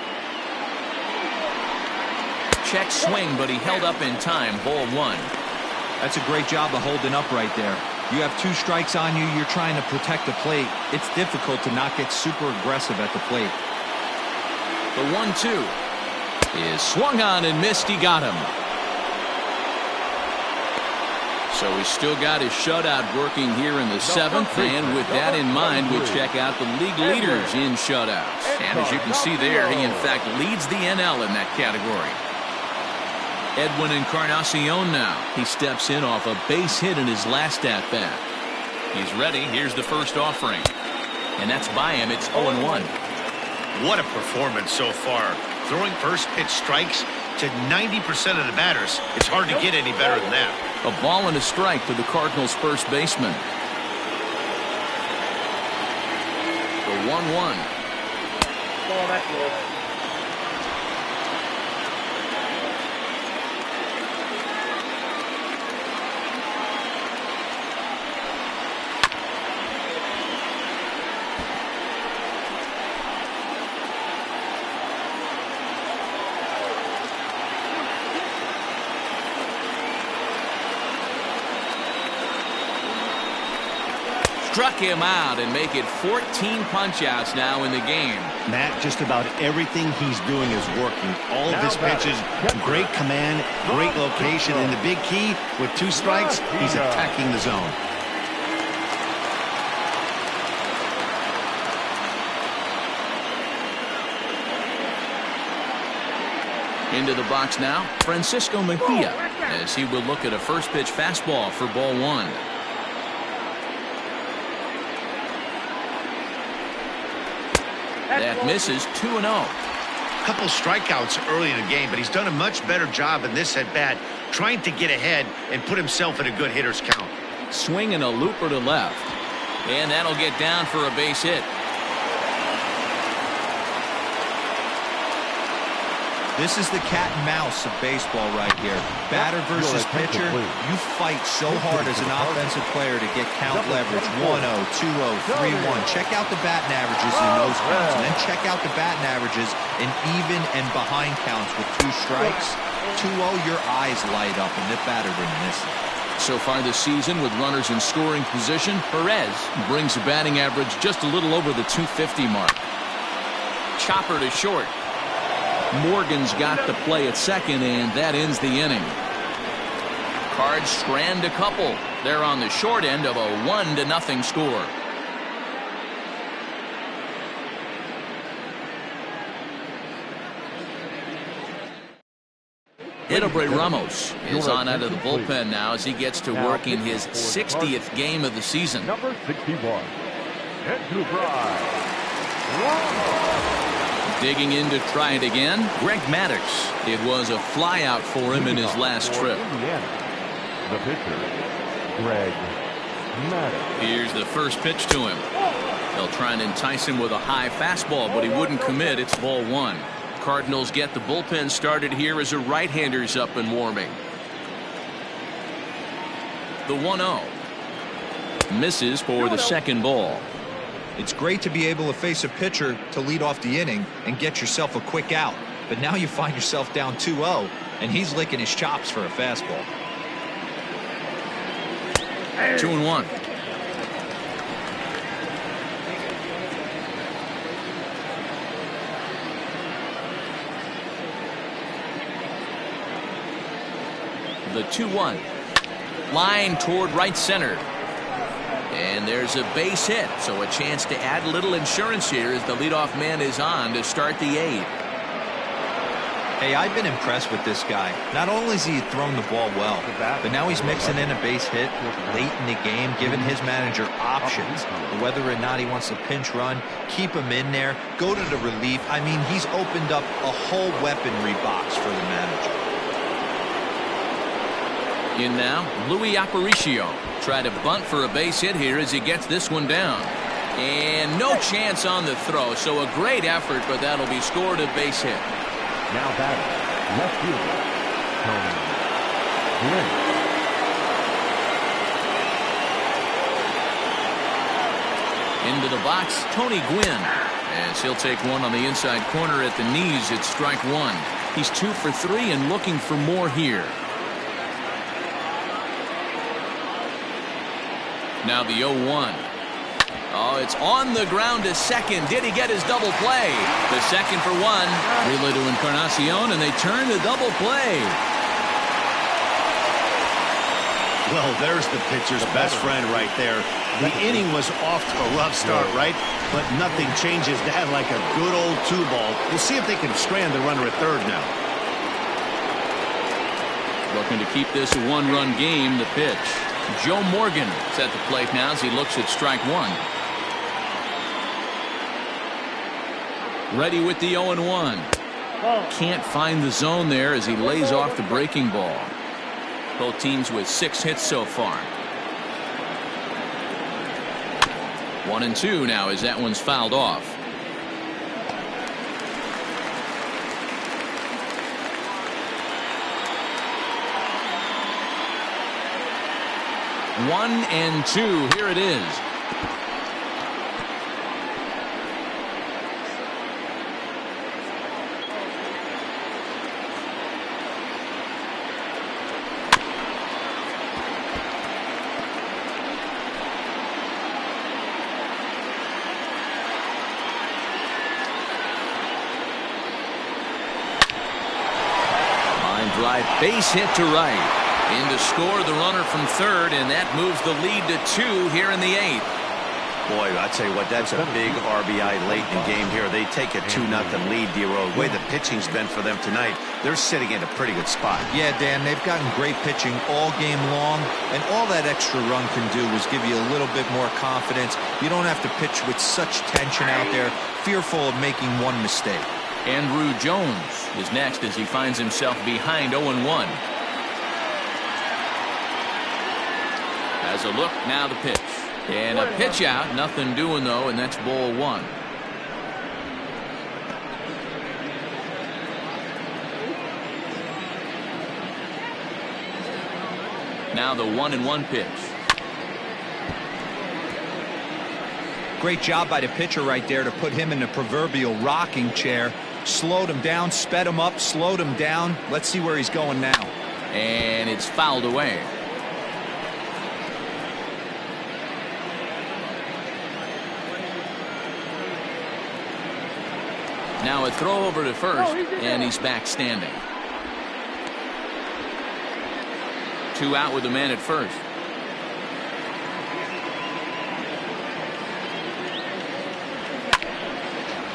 Check swing, but he held up in time. Ball 1. That's a great job of holding up right there. You have 2 strikes on you. You're trying to protect the plate. It's difficult to not get super aggressive at the plate. The 1-2 is swung on and missed. He got him. So he's still got his shutout working here in the 7th, and with that in mind, we'll check out the league leaders in shutouts. And as you can see there, he in fact leads the NL in that category. Edwin Encarnacion now. He steps in off a base hit in his last at-bat. He's ready. Here's the first offering. And that's by him. It's 0-1. What a performance so far. Throwing first pitch strikes to 90% of the batters. It's hard to get any better than that. A ball and a strike to the Cardinals' first baseman. The 1-1. Ball that low. Struck him out and make it 14 punch-outs now in the game. Matt, just about everything he's doing is working. All of his pitches, great command, great location, and the big key, with 2 strikes, he's attacking the zone. Into the box now, Francisco Mejia, as he will look at a first pitch fastball for ball 1. That misses. 2-0. Couple strikeouts early in the game, but he's done a much better job in this at-bat trying to get ahead and put himself in a good hitter's count. Swinging a looper to left, and that'll get down for a base hit. This is the cat and mouse of baseball right here. Batter versus pitcher. You fight so hard as an offensive player to get count leverage. 1-0, 2-0, 3-1. Check out the batting averages in those counts, and then check out the batting averages in even and behind counts with 2 strikes. 2-0, your eyes light up, and the batter didn't miss it. So far this season, with runners in scoring position, Perez brings a batting average just a little over the 250 mark. Chopper to short. Morgan's got the play at second, and that ends the inning. Cards strand a couple. They're on the short end of a 1-0 score. Edobre Ramos is on out of the bullpen now as he gets to work in his 60th game of the season. Number 61. Into Digging in to try it again, Greg Maddux. It was a flyout for him in his last trip. The pitcher, Greg Maddux. Here's the first pitch to him. They'll try and entice him with a high fastball, but he wouldn't commit. It's ball 1. Cardinals get the bullpen started here as a right-hander's up and warming. The 1-0. Misses for the second ball. It's great to be able to face a pitcher to lead off the inning and get yourself a quick out. But now you find yourself down 2-0, and he's licking his chops for a fastball. 2-1. The 2-1. Line toward right center. And there's a base hit, so a chance to add a little insurance here as the leadoff man is on to start the 8th. Hey, I've been impressed with this guy. Not only has he thrown the ball well, but now he's mixing in a base hit late in the game, giving his manager options. Whether or not he wants to pinch run, keep him in there, go to the relief. I mean, he's opened up a whole weaponry box for the manager. In now, Louis Aparicio. Try to bunt for a base hit here as he gets this one down. And no chance on the throw, so a great effort, but that'll be scored a base hit. Now batting, left fielder, Tony Gwynn. Into the box, Tony Gwynn. As he'll take one on the inside corner at the knees, it's strike one. He's 2 for 3 and looking for more here. Now the 0-1. Oh, it's on the ground to second. Did he get his double play? The second for one. Relay to Encarnacion, and they turn the double play. Well, there's the pitcher's best friend right there. The inning was off to a rough start, right? But nothing changes that like a good old 2-ball. We'll see if they can strand the runner at third now. Looking to keep this a one-run game. The pitch. Joe Morgan is at the plate now as he looks at strike one. Ready with the 0-1. Can't find the zone there as he lays off the breaking ball. Both teams with 6 hits so far. 1-2 now as that one's fouled off. One and two. Here it is. Line drive, base hit to right. In to score the runner from third, and that moves the lead to 2 here in the 8th. Boy, I tell you what, that's a big RBI late in the game here. They take a 2-0 lead, D-Road. The way the pitching's been for them tonight, they're sitting in a pretty good spot. Yeah, Dan, they've gotten great pitching all game long, and all that extra run can do is give you a little bit more confidence. You don't have to pitch with such tension out there, fearful of making one mistake. Andrew Jones is next as he finds himself behind 0-1. As a look, now the pitch. And a pitch out, nothing doing though, and that's ball 1. Now the 1-1 pitch. Great job by the pitcher right there to put him in the proverbial rocking chair. Slowed him down, sped him up, slowed him down. Let's see where he's going now. And it's fouled away. Now a throw over to first, and he's back standing. 2 out with a man at first.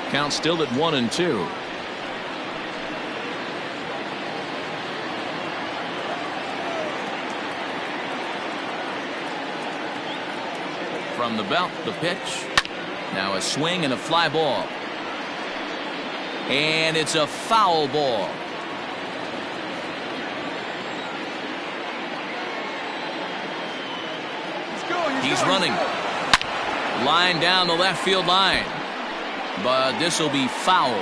Count still at 1-2. From the belt, the pitch. Now a swing and a fly ball. And it's a foul ball. He's running. Line down the left field line. But this will be foul.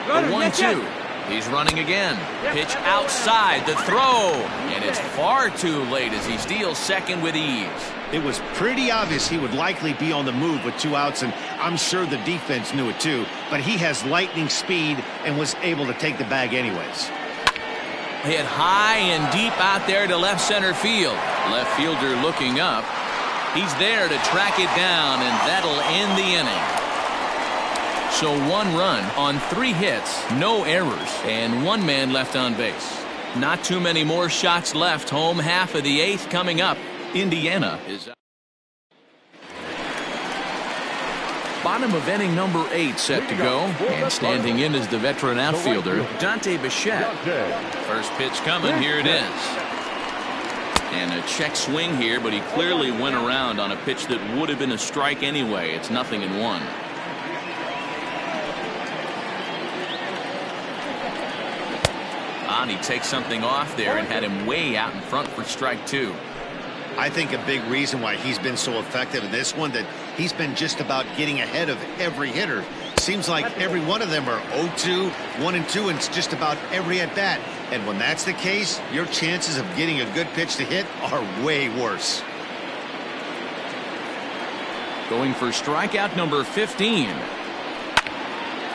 The 1-2. He's running again. Pitch outside the throw. And it's far too late as he steals second with ease. It was pretty obvious he would likely be on the move with 2 outs, and I'm sure the defense knew it too. But he has lightning speed and was able to take the bag anyways. Hit high and deep out there to left center field. Left fielder looking up. He's there to track it down, and that'll end the inning. So 1 run on 3 hits, no errors, and 1 man left on base. Not too many more shots left. Home half of the 8th coming up. Indiana is up. Bottom of inning number 8 set to go. And standing in is the veteran outfielder, Dante Bichette. First pitch coming. Here it is. And a check swing here, but he clearly went around on a pitch that would have been a strike anyway. It's 0-1. He takes something off there and had him way out in front for strike 2. I think a big reason why he's been so effective in this one, that he's been just about getting ahead of every hitter. Seems like every one of them are 0-2, 1-2, and it's just about every at bat. And when that's the case, your chances of getting a good pitch to hit are way worse. Going for strikeout number 15.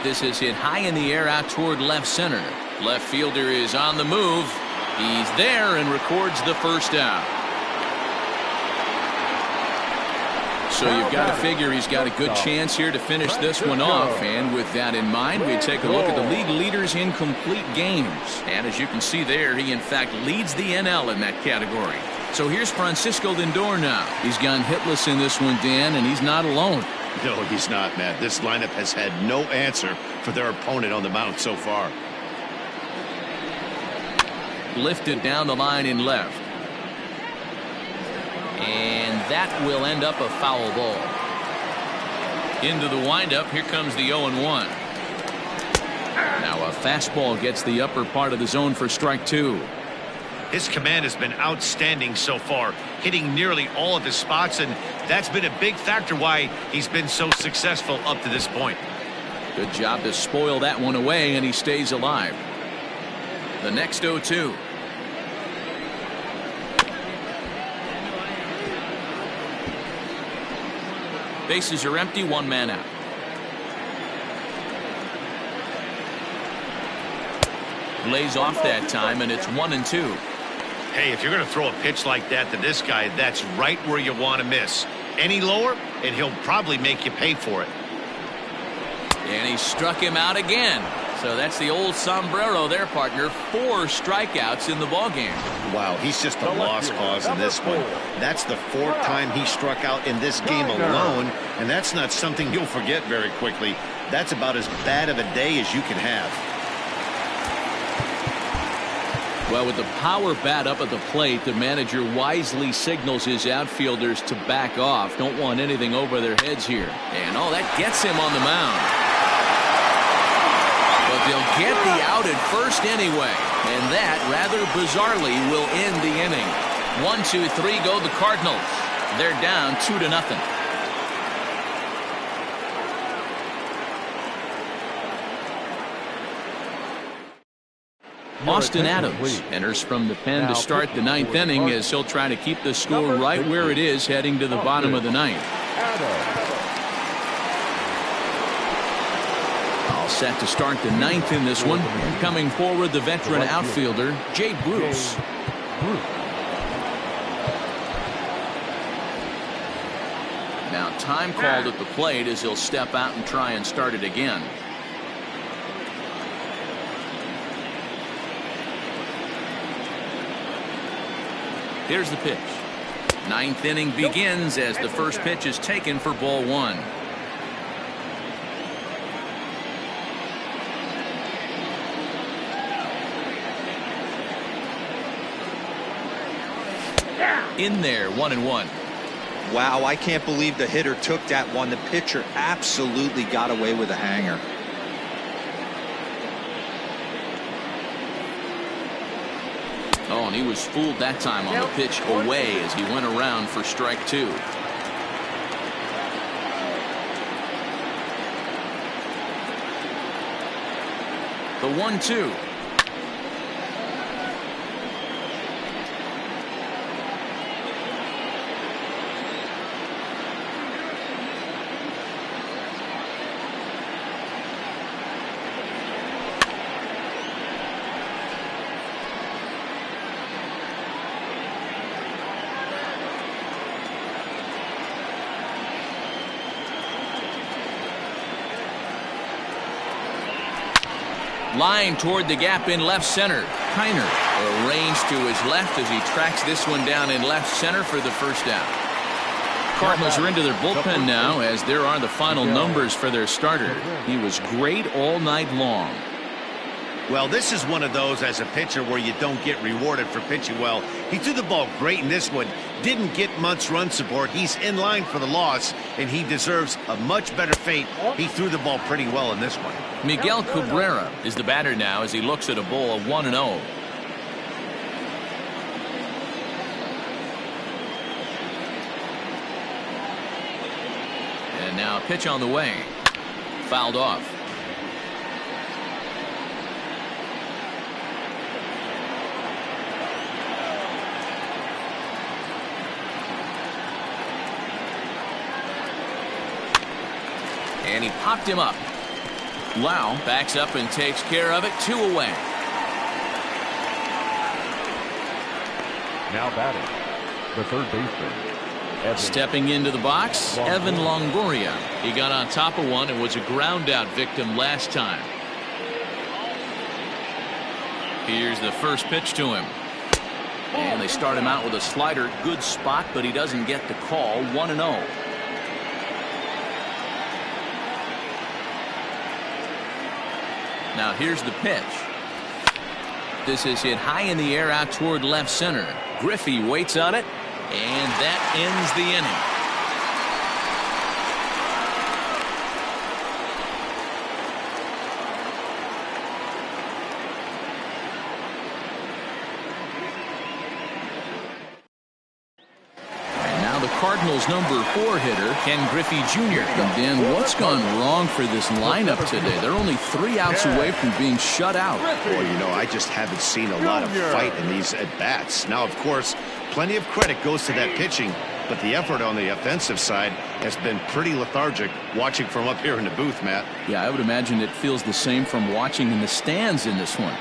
This is hit high in the air out toward left center. Left fielder is on the move. He's there and records the first out. So you've got to figure he's got a good chance here to finish this one off. And with that in mind, we take a look at the league leaders in complete games. And as you can see there, he in fact leads the NL in that category. So here's Francisco Lindor now. He's gone hitless in this one, Dan, and he's not alone. No, he's not, Matt. This lineup has had no answer for their opponent on the mound so far. Lifted down the line in left. And that will end up a foul ball. Into the windup. Here comes the 0-1. Now a fastball gets the upper part of the zone for strike 2. His command has been outstanding so far, hitting nearly all of his spots, and that's been a big factor why he's been so successful up to this point. Good job to spoil that one away, and he stays alive. The next 0-2. Bases are empty, one man out. Lays off that time, and it's 1-2. Hey, if you're going to throw a pitch like that to this guy, that's right where you want to miss. Any lower, and he'll probably make you pay for it. And he struck him out again. So that's the old sombrero there, partner. 4 strikeouts in the ballgame. Wow, he's just a lost cause in this one. That's the 4th time he struck out in this game alone, and that's not something you'll forget very quickly. That's about as bad of a day as you can have. Well, with the power bat up at the plate, the manager wisely signals his outfielders to back off. Don't want anything over their heads here. And oh, that gets him on the mound. But they'll get the out at first anyway. And that, rather bizarrely, will end the inning. 1, 2, 3 go the Cardinals. They're down 2-0. Austin Adams enters from the pen to start the 9th inning as he'll try to keep the score right where it is heading to the bottom of the 9th. All set to start the 9th in this one. Coming forward, the veteran outfielder, Jay Bruce. Now time called at the plate as he'll step out and try and start it again. Here's the pitch. 9th inning begins as the first pitch is taken for ball 1. In there, 1-1. Wow, I can't believe the hitter took that one. The pitcher absolutely got away with a hanger. Oh, and he was fooled that time on the pitch away as he went around for strike 2. The 1-2. Line toward the gap in left center. Kiner arranged to his left as he tracks this one down in left center for the first out. Cardinals are into their bullpen now, as there are the final numbers for their starter. He was great all night long. Well, this is one of those as a pitcher where you don't get rewarded for pitching well. He threw the ball great in this one. Didn't get much run support. He's in line for the loss, and he deserves a much better fate. He threw the ball pretty well in this one. Miguel Cabrera is the batter now as he looks at a bowl of 1-0. And now a pitch on the way. Fouled off. And he popped him up. Lau backs up and takes care of it. 2 away. Now batting, the third baseman. Stepping into the box, Evan Longoria. He got on top of one and was a ground out victim last time. Here's the first pitch to him. And they start him out with a slider. Good spot, but he doesn't get the call. 1-0. Now here's the pitch. This is hit high in the air out toward left center. Griffey waits on it, and that ends the inning. Cardinals number 4 hitter, Ken Griffey Jr. And Dan, what's gone wrong for this lineup today? They're only 3 outs away from being shut out. Boy, you know, I just haven't seen a lot of fight in these at-bats. Now, of course, plenty of credit goes to that pitching, but the effort on the offensive side has been pretty lethargic watching from up here in the booth, Matt. Yeah, I would imagine it feels the same from watching in the stands in this one.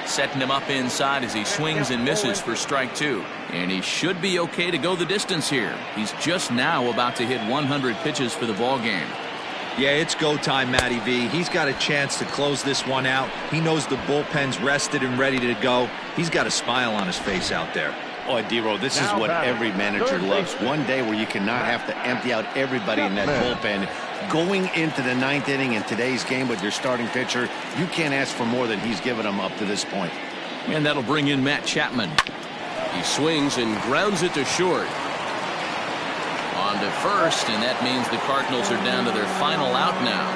Setting him up inside as he swings and misses for strike 2. And he should be okay to go the distance here. He's just now about to hit 100 pitches for the ball game. Yeah, it's go time, Matty V. He's got a chance to close this one out. He knows the bullpen's rested and ready to go. He's got a smile on his face out there. Oh, D-Row, this is what every manager loves. One day where you cannot have to empty out everybody in that bullpen. Going into the 9th inning in today's game with your starting pitcher, you can't ask for more than he's given them up to this point. And that'll bring in Matt Chapman. He swings and grounds it to short. On to first, and that means the Cardinals are down to their final out now.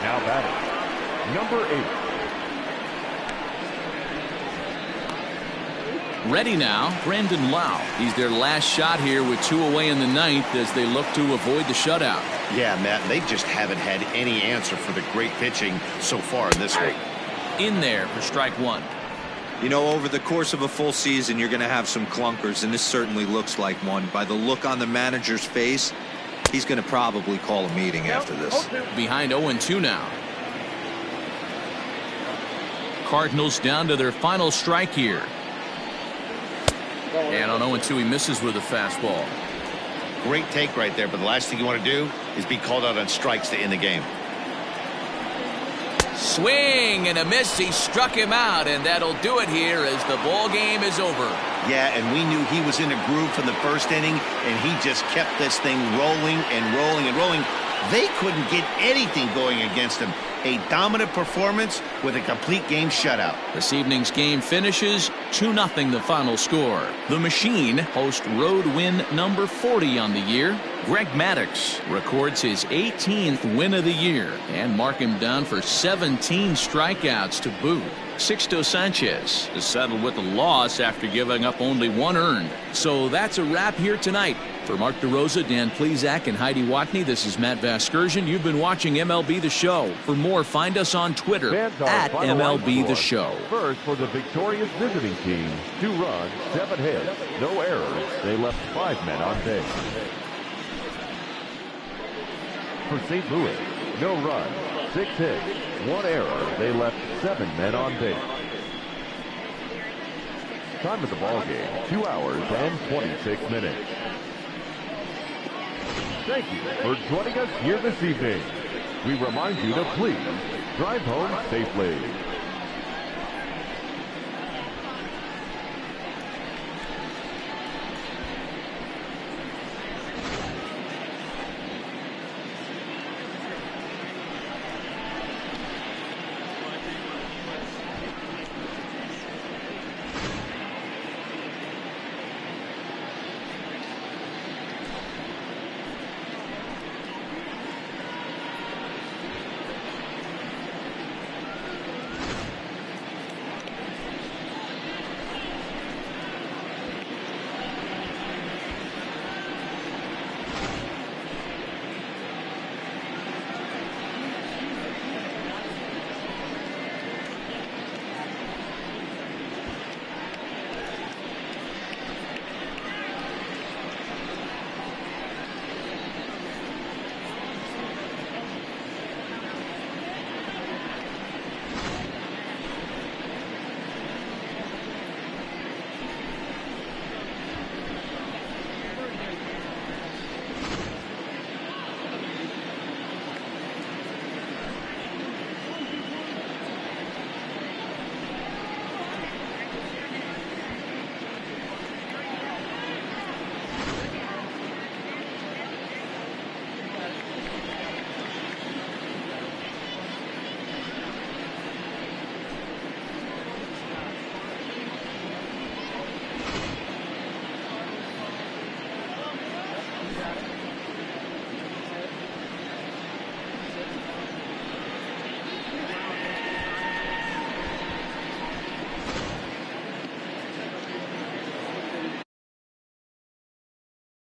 Now batting, number 8. Ready now, Brandon Lau. He's their last shot here with 2 away in the 9th as they look to avoid the shutout. Yeah, Matt, they just haven't had any answer for the great pitching so far in this one. In there for strike 1. You know, over the course of a full season, you're going to have some clunkers, and this certainly looks like one. By the look on the manager's face, he's going to probably call a meeting after this. Behind 0-2 now. Cardinals down to their final strike here. And on 0-2, he misses with a fastball. Great take right there, but the last thing you want to do is be called out on strikes to end the game. Swing and a miss. He struck him out, and that'll do it here as the ball game is over. Yeah, and we knew he was in a groove from the first inning, and he just kept this thing rolling and rolling and rolling. They couldn't get anything going against him. A dominant performance with a complete game shutout. This evening's game finishes 2-0 the final score. The Machine host road win number 40 on the year. Greg Maddux records his 18th win of the year and mark him down for 17 strikeouts to boot. Sixto Sanchez is settled with a loss after giving up only 1 earned. So that's a wrap here tonight. For Mark DeRosa, Dan Plezak, and Heidi Watney, this is Matt Vasgersian. You've been watching MLB The Show. For more, find us on Twitter at MLB The Show. First for the victorious visiting team, 2 runs, 7 hits, no errors. They left 5 men on base. For St. Louis, no runs, 6 hits, 1 error. They left 7 men on base. Time of the ball game, 2 hours and 26 minutes. Thank you for joining us here this evening. We remind you to please drive home safely.